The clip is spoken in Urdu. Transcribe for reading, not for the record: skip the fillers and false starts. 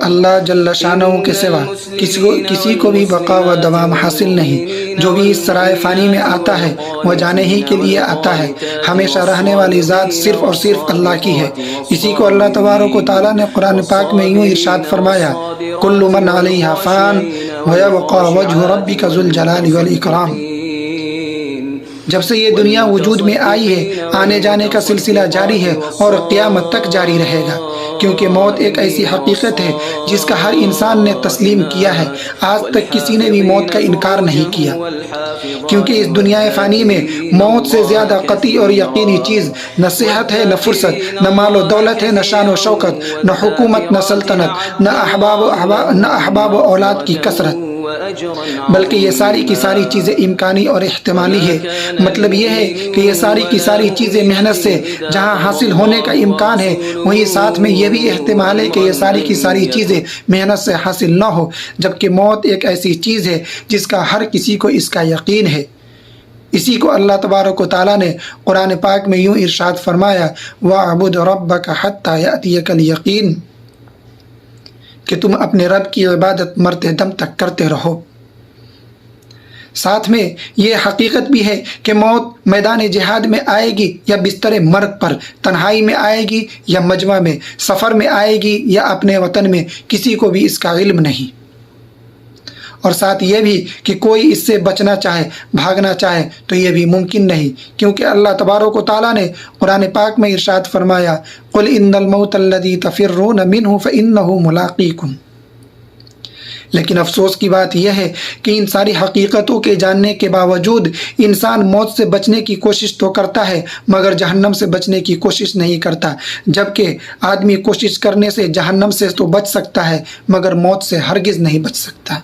اللہ جل شانہ کے سوا کسی کو بھی بقا و دوام حاصل نہیں۔ جو بھی اس سرائے فانی میں آتا ہے وہ جانے ہی کے لیے آتا ہے۔ ہمیشہ رہنے والی ذات صرف اور صرف اللہ کی ہے۔ اسی کو اللہ تبارک و تعالیٰ نے قرآن پاک میں یوں ارشاد فرمایا، کل من علیہا فان ویبقى وجہ ربک ذو الجلال والاکرام۔ جب سے یہ دنیا وجود میں آئی ہے آنے جانے کا سلسلہ جاری ہے اور قیامت تک جاری رہے گا، کیونکہ موت ایک ایسی حقیقت ہے جس کا ہر انسان نے تسلیم کیا ہے۔ آج تک کسی نے بھی موت کا انکار نہیں کیا، کیونکہ اس دنیا فانی میں موت سے زیادہ قطعی اور یقینی چیز نہ صحت ہے، نہ فرصت، نہ مال و دولت ہے، نہ شان و شوکت، نہ حکومت، نہ سلطنت، نہ احباب و اولاد کی کثرت، بلکہ یہ ساری کی ساری چیزیں امکانی اور احتمالی ہے۔ مطلب یہ ہے کہ یہ ساری کی ساری چیزیں محنت سے جہاں حاصل ہونے کا امکان ہے، وہیں ساتھ میں یہ بھی احتمال ہے کہ یہ ساری کی ساری چیزیں محنت سے حاصل نہ ہو، جبکہ موت ایک ایسی چیز ہے جس کا ہر کسی کو اس کا یقین ہے۔ اسی کو اللہ تبارک و تعالیٰ نے قرآن پاک میں یوں ارشاد فرمایا، وَاعْبُدْ رَبَّكَ حَتَّى يَأْتِيَكَ الْيَقِينُ، کہ تم اپنے رب کی عبادت مرتے دم تک کرتے رہو۔ ساتھ میں یہ حقیقت بھی ہے کہ موت میدان جہاد میں آئے گی یا بستر مرگ پر، تنہائی میں آئے گی یا مجمع میں، سفر میں آئے گی یا اپنے وطن میں، کسی کو بھی اس کا علم نہیں۔ اور ساتھ یہ بھی کہ کوئی اس سے بچنا چاہے، بھاگنا چاہے تو یہ بھی ممکن نہیں، کیونکہ اللہ تبارک و تعالیٰ نے قرآن پاک میں ارشاد فرمایا، قُلْ إِنَّ الْمَوْتَ الَّذِي تَفِرُّونَ مِنْهُ فَإِنَّهُ مُلَاقِيكُمْ۔ لیکن افسوس کی بات یہ ہے کہ ان ساری حقیقتوں کے جاننے کے باوجود انسان موت سے بچنے کی کوشش تو کرتا ہے مگر جہنم سے بچنے کی کوشش نہیں کرتا، جبکہ آدمی کوشش کرنے سے جہنم سے تو بچ سکتا ہے مگر موت سے ہرگز نہیں بچ سکتا۔